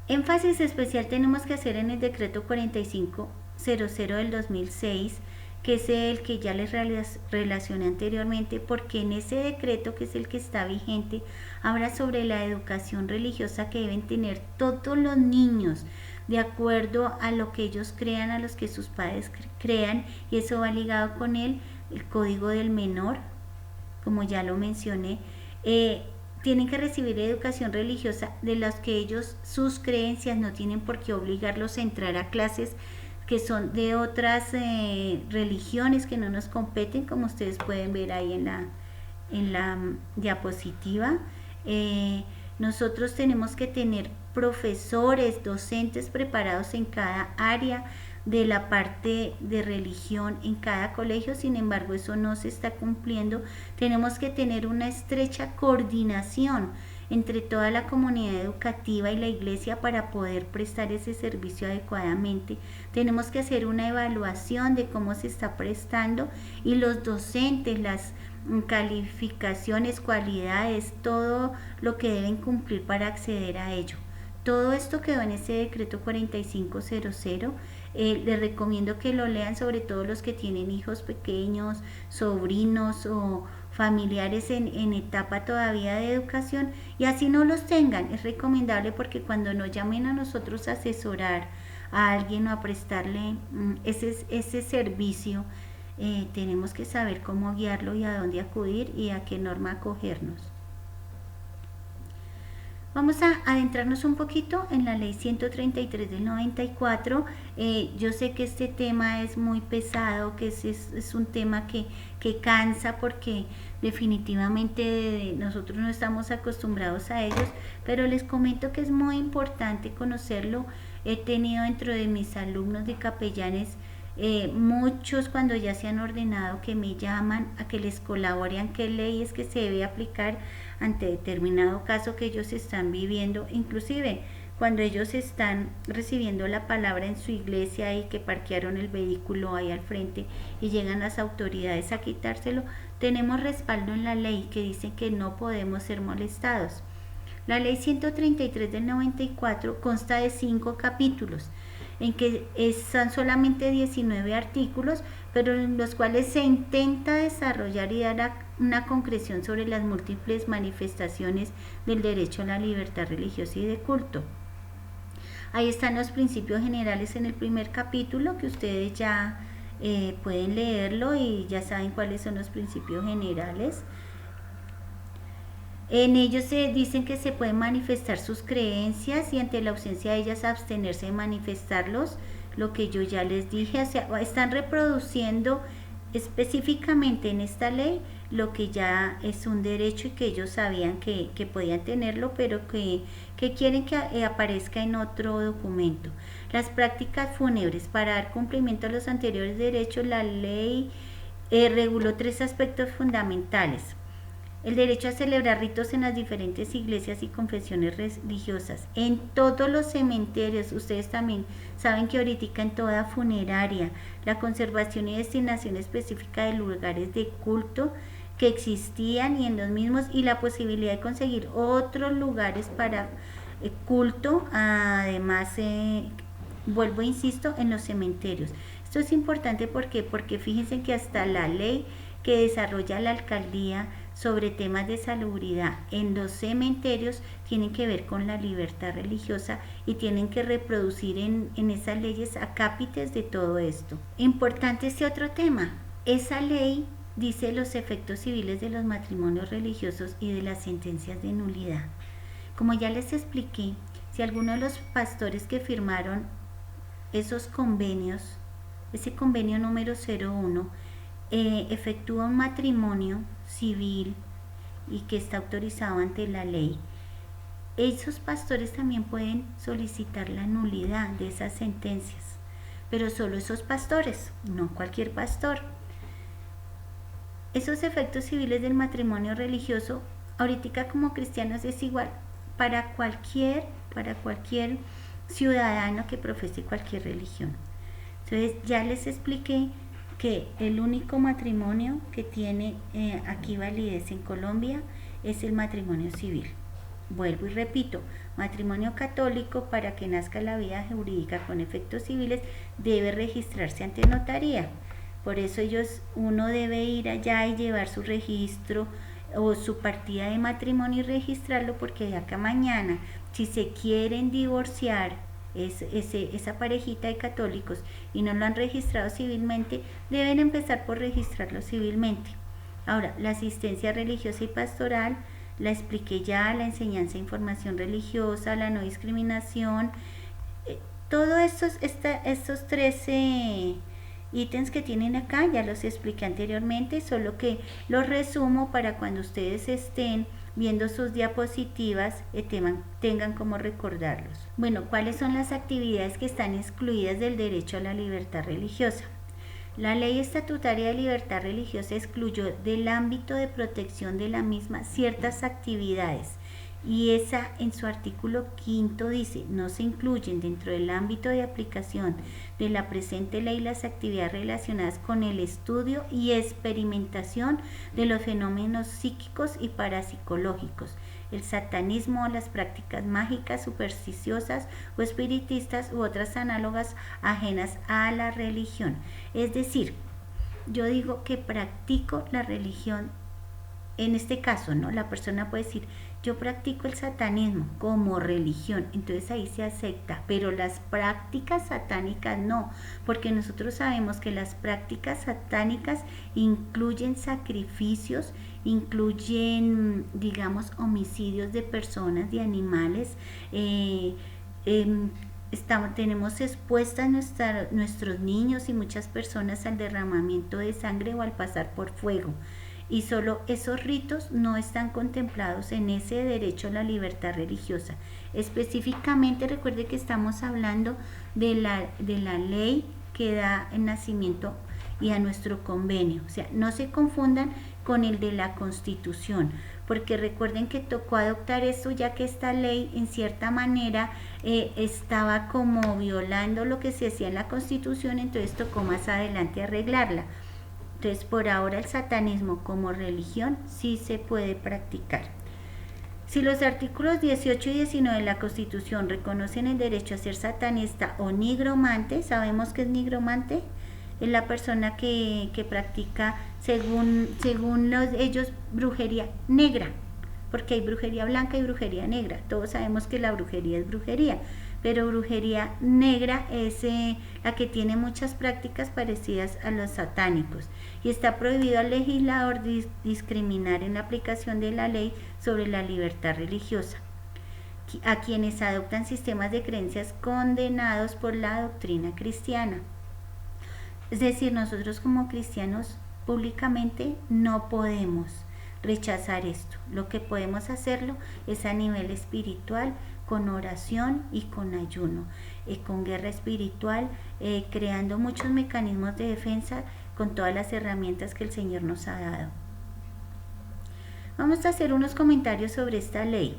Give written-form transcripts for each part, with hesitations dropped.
Énfasis especial tenemos que hacer en el decreto 4500 del 2006, que es el que ya les relacioné anteriormente, porque en ese decreto, que es el que está vigente, habla sobre la educación religiosa que deben tener todos los niños, de acuerdo a lo que ellos crean, a los que sus padres crean, y eso va ligado con el código del menor, como ya lo mencioné. Tienen que recibir educación religiosa de las que ellos, sus creencias, no tienen por qué obligarlos a entrar a clases que son de otras religiones que no nos competen, como ustedes pueden ver ahí en la diapositiva. Nosotros tenemos que tener profesores, docentes preparados en cada área de la parte de religión en cada colegio. Sin embargo, eso no se está cumpliendo. Tenemos que tener una estrecha coordinación entre toda la comunidad educativa y la iglesia para poder prestar ese servicio adecuadamente. Tenemos que hacer una evaluación de cómo se está prestando, y los docentes, las calificaciones, cualidades, todo lo que deben cumplir para acceder a ello. Todo esto quedó en ese decreto 4500. Les recomiendo que lo lean, sobre todo los que tienen hijos pequeños, sobrinos o familiares en etapa todavía de educación, y así no los tengan. Es recomendable, porque cuando nos llamen a nosotros a asesorar a alguien o a prestarle ese servicio, tenemos que saber cómo guiarlo y a dónde acudir y a qué norma acogernos. Vamos a adentrarnos un poquito en la ley 133 del 94. Yo sé que este tema es muy pesado, que es un tema que cansa, porque definitivamente nosotros no estamos acostumbrados a ellos, pero les comento que es muy importante conocerlo. He tenido dentro de mis alumnos de capellanes muchos, cuando ya se han ordenado, que me llaman a que les colabore en qué leyes que se debe aplicar ante determinado caso que ellos están viviendo, inclusive cuando ellos están recibiendo la palabra en su iglesia y que parquearon el vehículo ahí al frente y llegan las autoridades a quitárselo. Tenemos respaldo en la ley que dice que no podemos ser molestados. La ley 133 del 94 consta de 5 capítulos, en que son solamente 19 artículos, pero en los cuales se intenta desarrollar y dar una concreción sobre las múltiples manifestaciones del derecho a la libertad religiosa y de culto. Ahí están los principios generales en el primer capítulo, que ustedes ya pueden leerlo y ya saben cuáles son los principios generales. En ellos se dicen que se pueden manifestar sus creencias, y ante la ausencia de ellas abstenerse de manifestarlos, lo que yo ya les dije. O sea, están reproduciendo específicamente en esta ley lo que ya es un derecho y que ellos sabían que podían tenerlo, pero que quieren que aparezca en otro documento. Las prácticas fúnebres. Para dar cumplimiento a los anteriores derechos, la ley reguló 3 aspectos fundamentales: el derecho a celebrar ritos en las diferentes iglesias y confesiones religiosas, en todos los cementerios. Ustedes también saben que ahorita en toda funeraria, la conservación y destinación específica de lugares de culto que existían y en los mismos, y la posibilidad de conseguir otros lugares para culto, además, vuelvo e insisto, en los cementerios. Esto es importante porque fíjense que hasta la ley que desarrolla la alcaldía sobre temas de salubridad en los cementerios tienen que ver con la libertad religiosa, y tienen que reproducir en esas leyes acápites de todo esto. Importante este otro tema. Esa ley dice los efectos civiles de los matrimonios religiosos y de las sentencias de nulidad. Como ya les expliqué, si alguno de los pastores que firmaron esos convenios, ese convenio número 01, efectúa un matrimonio civil y que está autorizado ante la ley, esos pastores también pueden solicitar la nulidad de esas sentencias, pero solo esos pastores, no cualquier pastor. Esos efectos civiles del matrimonio religioso, ahorita como cristianos, es igual para cualquier ciudadano que profese cualquier religión. Entonces ya les expliqué que el único matrimonio que tiene aquí validez en Colombia es el matrimonio civil. Vuelvo y repito, matrimonio católico para que nazca la vida jurídica con efectos civiles debe registrarse ante notaría. Por eso uno debe ir allá y llevar su registro o su partida de matrimonio y registrarlo, porque de acá mañana, si se quieren divorciar esa parejita de católicos y no lo han registrado civilmente, deben empezar por registrarlo civilmente. Ahora, la asistencia religiosa y pastoral, la expliqué ya, la enseñanza e información religiosa, la no discriminación, todos estos 13 ítems que tienen acá, ya los expliqué anteriormente, solo que los resumo para cuando ustedes estén viendo sus diapositivas tengan como recordarlos. Bueno, ¿cuáles son las actividades que están excluidas del derecho a la libertad religiosa? La Ley Estatutaria de Libertad Religiosa excluyó del ámbito de protección de la misma ciertas actividades, y esa en su artículo 5 dice: no se incluyen dentro del ámbito de aplicación de la presente ley las actividades relacionadas con el estudio y experimentación de los fenómenos psíquicos y parapsicológicos, el satanismo, las prácticas mágicas, supersticiosas o espiritistas u otras análogas ajenas a la religión. Es decir, yo digo que practico la religión. En este caso, ¿no? La persona puede decir: yo practico el satanismo como religión, entonces ahí se acepta, pero las prácticas satánicas no, porque nosotros sabemos que las prácticas satánicas incluyen sacrificios, incluyen, digamos, homicidios de personas, de animales, tenemos expuestas nuestros niños y muchas personas al derramamiento de sangre o al pasar por fuego. Y solo esos ritos no están contemplados en ese derecho a la libertad religiosa. Específicamente, recuerde que estamos hablando de la ley que da el nacimiento y a nuestro convenio. O sea, no se confundan con el de la Constitución, porque recuerden que tocó adoptar esto, ya que esta ley en cierta manera estaba como violando lo que se hacía en la Constitución, entonces tocó más adelante arreglarla. Entonces, por ahora el satanismo como religión sí se puede practicar. Si los artículos 18 y 19 de la Constitución reconocen el derecho a ser satanista o nigromante, ¿sabemos qué es nigromante? Es la persona que practica, según ellos, brujería negra, porque hay brujería blanca y brujería negra. Todos sabemos que la brujería es brujería, pero brujería negra es la que tiene muchas prácticas parecidas a los satánicos, y está prohibido al legislador discriminar en la aplicación de la ley sobre la libertad religiosa a quienes adoptan sistemas de creencias condenados por la doctrina cristiana. Es decir, nosotros como cristianos públicamente no podemos rechazar esto. Lo que podemos hacerlo es a nivel espiritual, con oración y con ayuno, con guerra espiritual, creando muchos mecanismos de defensa con todas las herramientas que el Señor nos ha dado. Vamos a hacer unos comentarios sobre esta ley.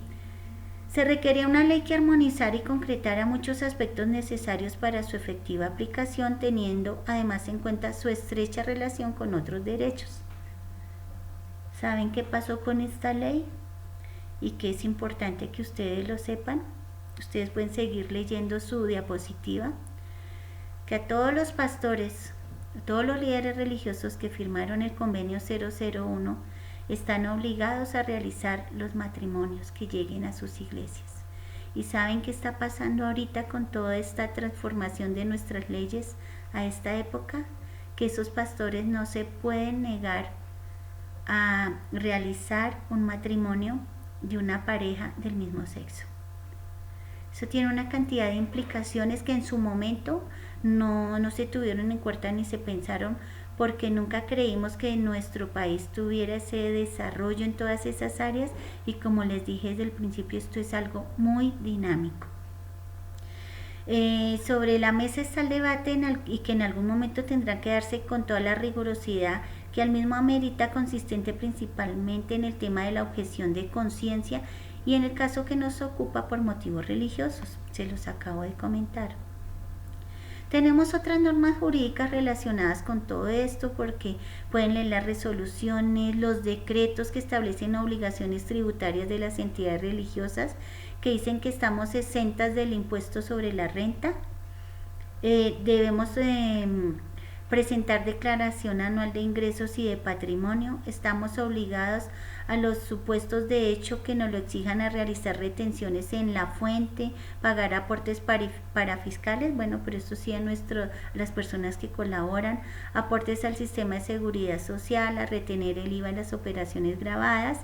Se requería una ley que armonizara y concretara muchos aspectos necesarios para su efectiva aplicación, teniendo además en cuenta su estrecha relación con otros derechos. ¿Saben qué pasó con esta ley? Y que es importante que ustedes lo sepan. Ustedes pueden seguir leyendo su diapositiva. Que a todos los pastores, a todos los líderes religiosos que firmaron el convenio 001 están obligados a realizar los matrimonios que lleguen a sus iglesias. ¿Y saben qué está pasando ahorita con toda esta transformación de nuestras leyes a esta época? Que esos pastores no se pueden negar a realizar un matrimonio de una pareja del mismo sexo. Eso tiene una cantidad de implicaciones que en su momento no se tuvieron en cuenta ni se pensaron, porque nunca creímos que nuestro país tuviera ese desarrollo en todas esas áreas, y como les dije desde el principio, esto es algo muy dinámico. Sobre la mesa está el debate y que en algún momento tendrá que darse con toda la rigurosidad que al mismo amerita, consistente principalmente en el tema de la objeción de conciencia y en el caso que nos ocupa por motivos religiosos. Se los acabo de comentar. Tenemos otras normas jurídicas relacionadas con todo esto porque pueden leer las resoluciones, los decretos que establecen obligaciones tributarias de las entidades religiosas que dicen que estamos exentas del impuesto sobre la renta. Debemos presentar declaración anual de ingresos y de patrimonio. Estamos obligados a los supuestos de hecho que nos lo exijan a realizar retenciones en la fuente, pagar aportes parafiscales, bueno, pero esto sí a las personas que colaboran, aportes al sistema de seguridad social, a retener el IVA en las operaciones grabadas.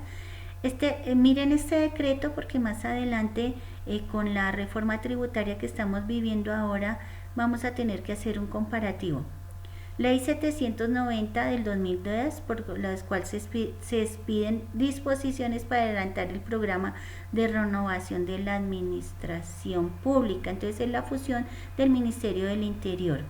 Miren este decreto porque más adelante con la reforma tributaria que estamos viviendo ahora vamos a tener que hacer un comparativo. Ley 790 del 2002, por las cuales se expiden disposiciones para adelantar el programa de renovación de la administración pública. Entonces es la fusión del Ministerio del Interior.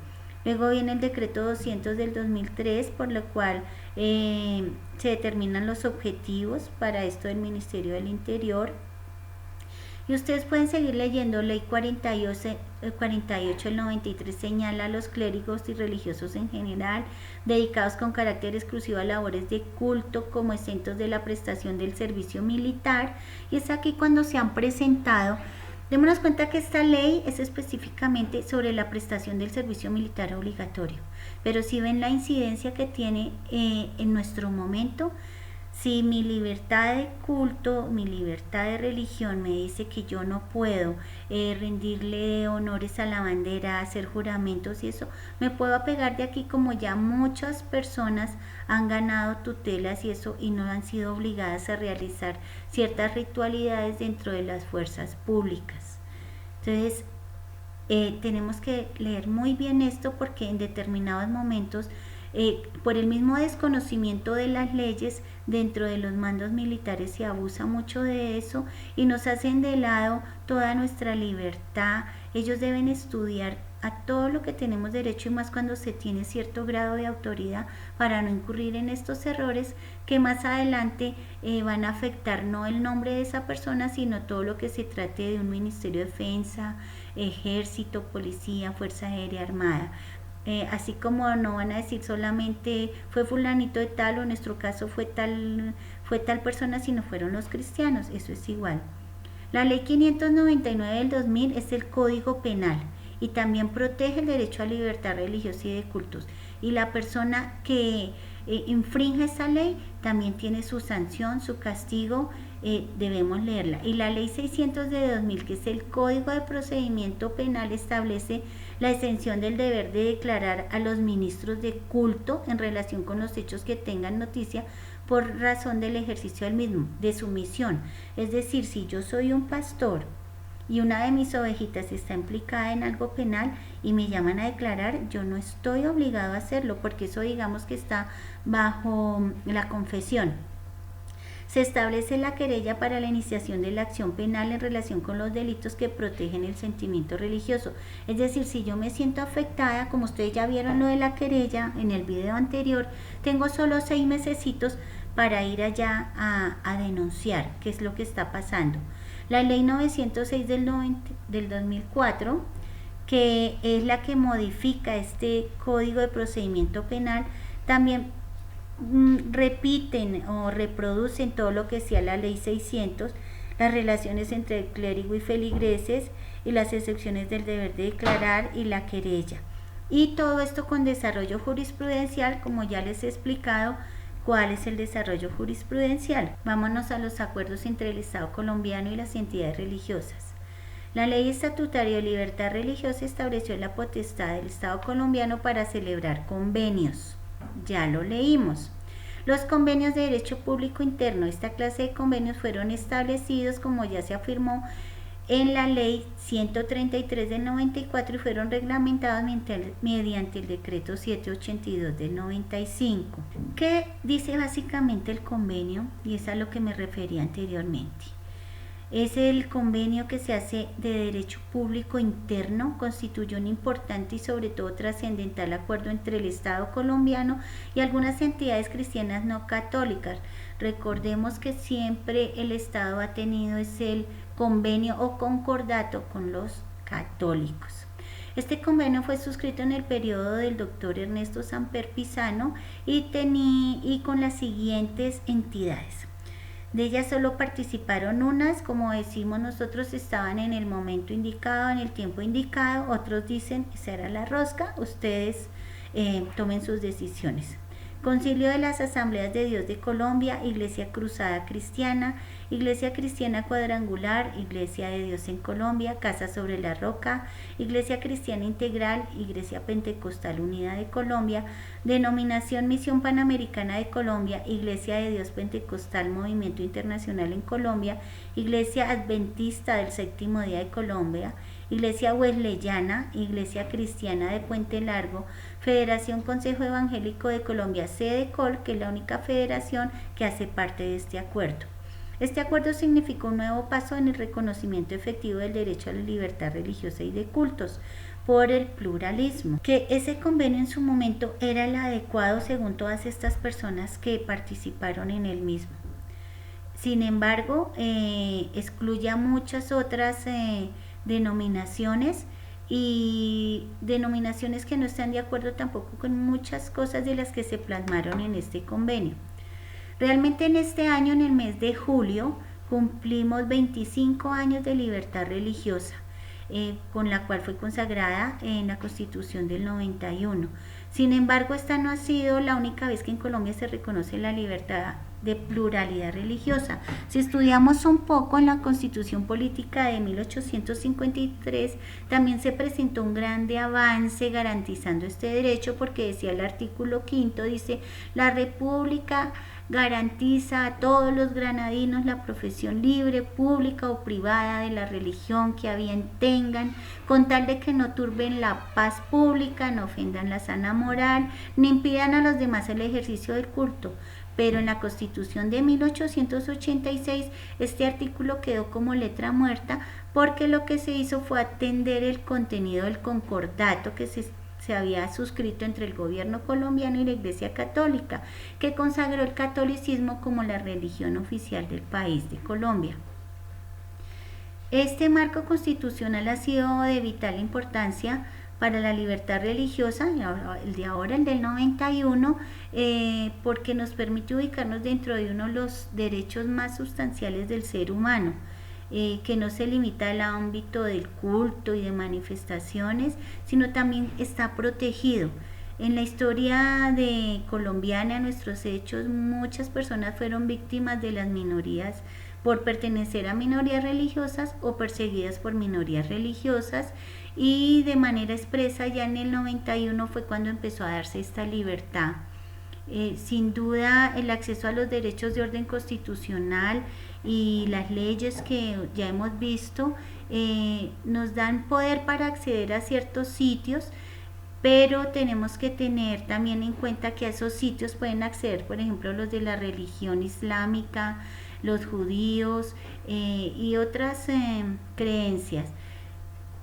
Luego viene el decreto 200 del 2003, por lo cual se determinan los objetivos para esto del Ministerio del Interior. Y ustedes pueden seguir leyendo. Ley 48 del 93 señala a los clérigos y religiosos en general dedicados con carácter exclusivo a labores de culto como exentos de la prestación del servicio militar. Y es aquí cuando se han presentado. Démonos cuenta que esta ley es específicamente sobre la prestación del servicio militar obligatorio, pero si ven la incidencia que tiene en nuestro momento, si mi libertad de culto, mi libertad de religión me dice que yo no puedo rendirle honores a la bandera, hacer juramentos y eso, me puedo apegar de aquí como ya muchas personas han ganado tutelas y eso y no han sido obligadas a realizar ciertas ritualidades dentro de las fuerzas públicas. Entonces, tenemos que leer muy bien esto porque en determinados momentos por el mismo desconocimiento de las leyes dentro de los mandos militares se abusa mucho de eso y nos hacen de lado toda nuestra libertad. Ellos deben estudiar a todo lo que tenemos derecho y más cuando se tiene cierto grado de autoridad para no incurrir en estos errores que más adelante van a afectar no el nombre de esa persona sino todo lo que se trate de un Ministerio de Defensa, Ejército, Policía, Fuerza Aérea, Armada. Así como no van a decir solamente fue fulanito de tal o en nuestro caso fue tal persona, sino fueron los cristianos, eso es igual. La ley 599 del 2000 es el Código Penal y también protege el derecho a libertad religiosa y de cultos, y la persona que infringe esa ley también tiene su sanción, su castigo, debemos leerla. Y la ley 600 de 2000, que es el Código de Procedimiento Penal, establece la exención del deber de declarar a los ministros de culto en relación con los hechos que tengan noticia por razón del ejercicio del mismo, de su misión. Es decir, si yo soy un pastor y una de mis ovejitas está implicada en algo penal y me llaman a declarar, yo no estoy obligado a hacerlo porque eso digamos que está bajo la confesión. Se establece la querella para la iniciación de la acción penal en relación con los delitos que protegen el sentimiento religioso. Es decir, si yo me siento afectada, como ustedes ya vieron lo de la querella en el video anterior, tengo solo 6 mesecitos para ir allá a denunciar qué es lo que está pasando. La ley 906 del 2004, que es la que modifica este Código de Procedimiento Penal, también repiten o reproducen todo lo que decía la ley 600, las relaciones entre el clérigo y feligreses y las excepciones del deber de declarar y la querella. Y todo esto con desarrollo jurisprudencial, como ya les he explicado cuál es el desarrollo jurisprudencial. Vámonos a los acuerdos entre el Estado colombiano y las entidades religiosas. La Ley Estatutaria de Libertad Religiosa estableció la potestad del Estado colombiano para celebrar convenios. Ya lo leímos. Los convenios de derecho público interno, esta clase de convenios fueron establecidos, como ya se afirmó, en la ley 133 del 94 y fueron reglamentados mediante el decreto 782 del 95. ¿Qué dice básicamente el convenio? Y es a lo que me refería anteriormente. Es el convenio que se hace de derecho público interno, constituye un importante y sobre todo trascendental acuerdo entre el Estado colombiano y algunas entidades cristianas no católicas. Recordemos que siempre el Estado ha tenido el convenio o concordato con los católicos. Este convenio fue suscrito en el periodo del doctor Ernesto Samper Pizano y con las siguientes entidades. De ellas solo participaron unas, como decimos nosotros, estaban en el momento indicado, en el tiempo indicado. Otros dicen, esa era la rosca, ustedes tomen sus decisiones. Concilio de las Asambleas de Dios de Colombia, Iglesia Cruzada Cristiana, Iglesia Cristiana Cuadrangular, Iglesia de Dios en Colombia, Casa sobre la Roca, Iglesia Cristiana Integral, Iglesia Pentecostal Unida de Colombia, Denominación Misión Panamericana de Colombia, Iglesia de Dios Pentecostal Movimiento Internacional en Colombia, Iglesia Adventista del Séptimo Día de Colombia, Iglesia Wesleyana, Iglesia Cristiana de Puente Largo, Federación Consejo Evangélico de Colombia, SEDECOL, que es la única federación que hace parte de este acuerdo. Este acuerdo significó un nuevo paso en el reconocimiento efectivo del derecho a la libertad religiosa y de cultos por el pluralismo, que ese convenio en su momento era el adecuado según todas estas personas que participaron en el mismo. Sin embargo, excluye a muchas otras denominaciones y denominaciones que no están de acuerdo tampoco con muchas cosas de las que se plasmaron en este convenio. Realmente en este año, en el mes de julio, cumplimos 25 años de libertad religiosa, con la cual fue consagrada en la Constitución del 91. Sin embargo, esta no ha sido la única vez que en Colombia se reconoce la libertad de pluralidad religiosa. Si estudiamos un poco en la Constitución Política de 1853, también se presentó un grande avance garantizando este derecho, porque decía el artículo 5, dice: la República garantiza a todos los granadinos la profesión libre, pública o privada de la religión que a bien tengan, con tal de que no turben la paz pública, no ofendan la sana moral, ni impidan a los demás el ejercicio del culto. Pero en la Constitución de 1886 este artículo quedó como letra muerta, porque lo que se hizo fue atender el contenido del concordato que se había suscrito entre el gobierno colombiano y la Iglesia Católica, que consagró el catolicismo como la religión oficial del país de Colombia. Este marco constitucional ha sido de vital importancia para la libertad religiosa, el de ahora, el del 91, porque nos permite ubicarnos dentro de uno de los derechos más sustanciales del ser humano, que no se limita al ámbito del culto y de manifestaciones, sino también está protegido. En la historia colombiana, nuestros hechos, muchas personas fueron víctimas de las minorías por pertenecer a minorías religiosas o perseguidas por minorías religiosas, y de manera expresa ya en el 91 fue cuando empezó a darse esta libertad. Sin duda, el acceso a los derechos de orden constitucional y las leyes que ya hemos visto nos dan poder para acceder a ciertos sitios, pero tenemos que tener también en cuenta que a esos sitios pueden acceder, por ejemplo, los de la religión islámica, los judíos y otras creencias.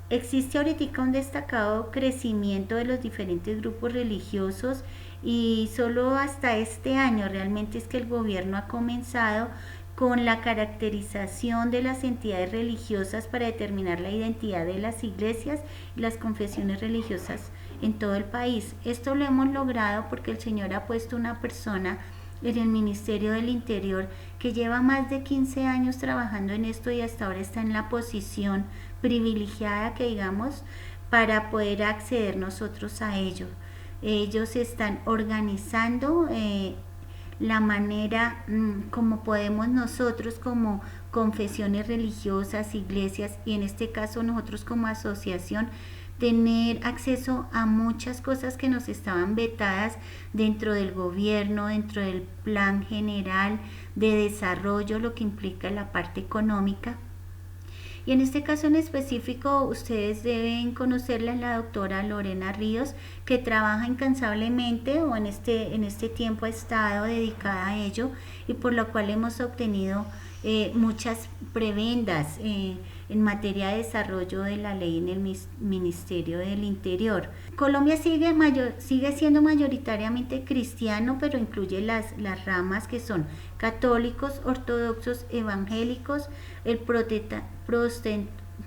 Existe ahorita un destacado crecimiento de los diferentes grupos religiosos, y solo hasta este año realmente es que el gobierno ha comenzado con la caracterización de las entidades religiosas para determinar la identidad de las iglesias y las confesiones religiosas en todo el país. Esto lo hemos logrado porque el Señor ha puesto una persona en el Ministerio del Interior que lleva más de 15 años trabajando en esto, y hasta ahora está en la posición privilegiada, que digamos, para poder acceder nosotros a ello. Ellos están organizando la manera como podemos nosotros como confesiones religiosas, iglesias, y en este caso nosotros como asociación, tener acceso a muchas cosas que nos estaban vetadas dentro del gobierno, dentro del plan general de desarrollo, lo que implica la parte económica. Y en este caso en específico, ustedes deben conocerla, la doctora Lorena Ríos, que trabaja incansablemente, o en este tiempo ha estado dedicada a ello, y por lo cual hemos obtenido muchas prebendas en materia de desarrollo de la ley en el Ministerio del Interior. Colombia sigue siendo mayoritariamente cristiano, pero incluye las ramas que son católicos, ortodoxos, evangélicos, el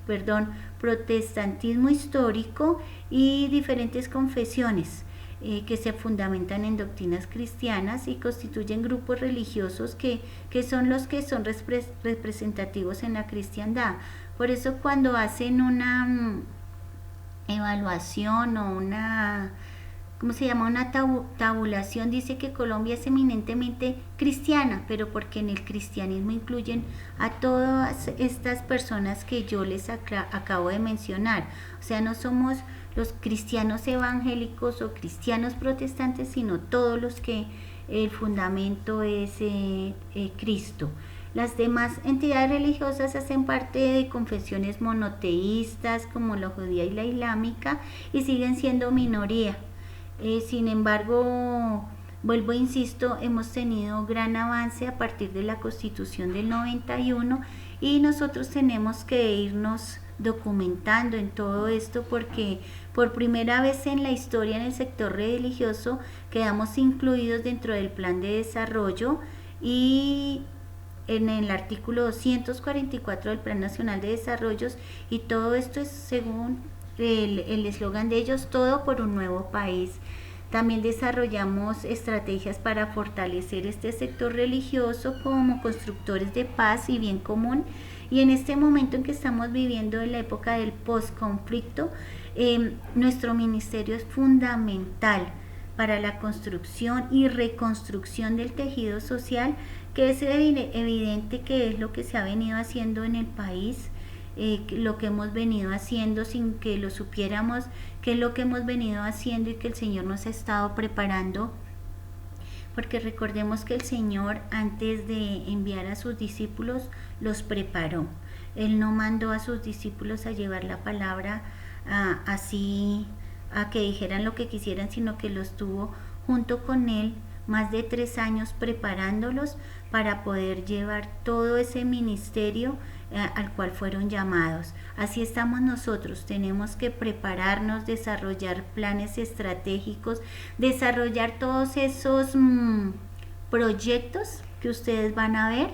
protestantismo histórico y diferentes confesiones que se fundamentan en doctrinas cristianas y constituyen grupos religiosos que son los que son representativos en la cristiandad. Por eso cuando hacen una evaluación o una, ¿cómo se llama? Una tabulación, dice que Colombia es eminentemente cristiana, pero porque en el cristianismo incluyen a todas estas personas que yo les acabo de mencionar. O sea, no somos los cristianos evangélicos o cristianos protestantes, sino todos los que el fundamento es Cristo. Las demás entidades religiosas hacen parte de confesiones monoteístas como la judía y la islámica y siguen siendo minoría. Sin embargo, vuelvo e insisto, hemos tenido gran avance a partir de la Constitución del 91 y nosotros tenemos que irnos documentando en todo esto porque por primera vez en la historia en el sector religioso quedamos incluidos dentro del plan de desarrollo y en el artículo 244 del Plan Nacional de Desarrollos, y todo esto es según el eslogan de ellos, todo por un nuevo país. También desarrollamos estrategias para fortalecer este sector religioso como constructores de paz y bien común. Y en este momento en que estamos viviendo en la época del postconflicto, nuestro ministerio es fundamental para la construcción y reconstrucción del tejido social, que es evidente que es lo que se ha venido haciendo en el país, lo que hemos venido haciendo sin que lo supiéramos, que es lo que hemos venido haciendo y que el Señor nos ha estado preparando, porque recordemos que el Señor antes de enviar a sus discípulos los preparó. Él no mandó a sus discípulos a llevar la palabra así a que dijeran lo que quisieran, sino que los tuvo junto con Él más de 3 años preparándolos para poder llevar todo ese ministerio al cual fueron llamados. Así estamos nosotros, tenemos que prepararnos, desarrollar planes estratégicos, desarrollar todos esos proyectos que ustedes van a ver,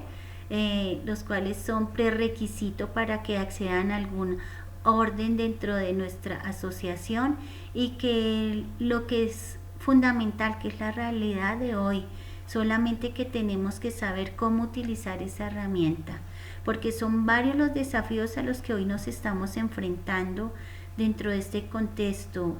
los cuales son prerequisito para que accedan a algún orden dentro de nuestra asociación, y que lo que es fundamental, que es la realidad de hoy, solamente que tenemos que saber cómo utilizar esa herramienta, porque son varios los desafíos a los que hoy nos estamos enfrentando dentro de este contexto.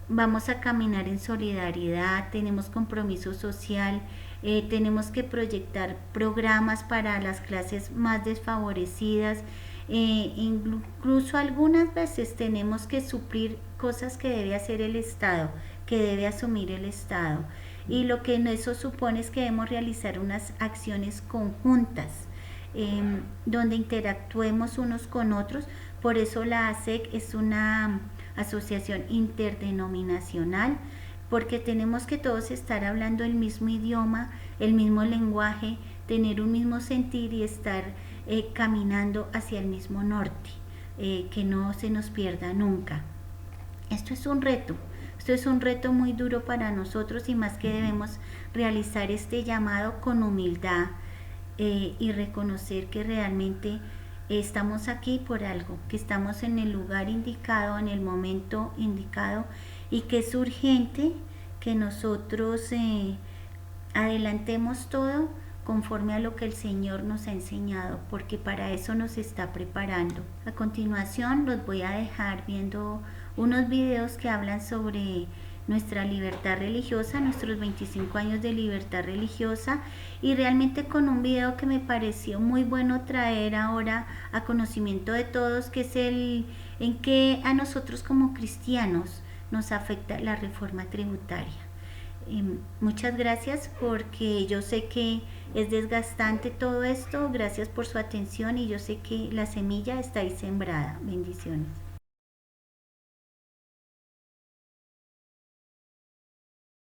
Vamos a caminar en solidaridad, tenemos compromiso social, tenemos que proyectar programas para las clases más desfavorecidas, incluso algunas veces tenemos que suplir cosas que debe hacer el Estado, que debe asumir el Estado, y lo que eso supone es que debemos realizar unas acciones conjuntas donde interactuemos unos con otros. Por eso la ASEC es una asociación interdenominacional, porque tenemos que todos estar hablando el mismo idioma, el mismo lenguaje, tener un mismo sentir y estar caminando hacia el mismo norte, que no se nos pierda nunca. Esto es un reto muy duro para nosotros, y más que debemos realizar este llamado con humildad y reconocer que realmente estamos aquí por algo, que estamos en el lugar indicado, en el momento indicado, y que es urgente que nosotros adelantemos todo conforme a lo que el Señor nos ha enseñado, porque para eso nos está preparando. A continuación los voy a dejar viendo unos videos que hablan sobre nuestra libertad religiosa, nuestros 25 años de libertad religiosa, y realmente con un video que me pareció muy bueno traer ahora a conocimiento de todos, que es en que a nosotros como cristianos nos afecta la reforma tributaria. Muchas gracias, porque yo sé que es desgastante todo esto. Gracias por su atención, y yo sé que la semilla está ahí sembrada. Bendiciones.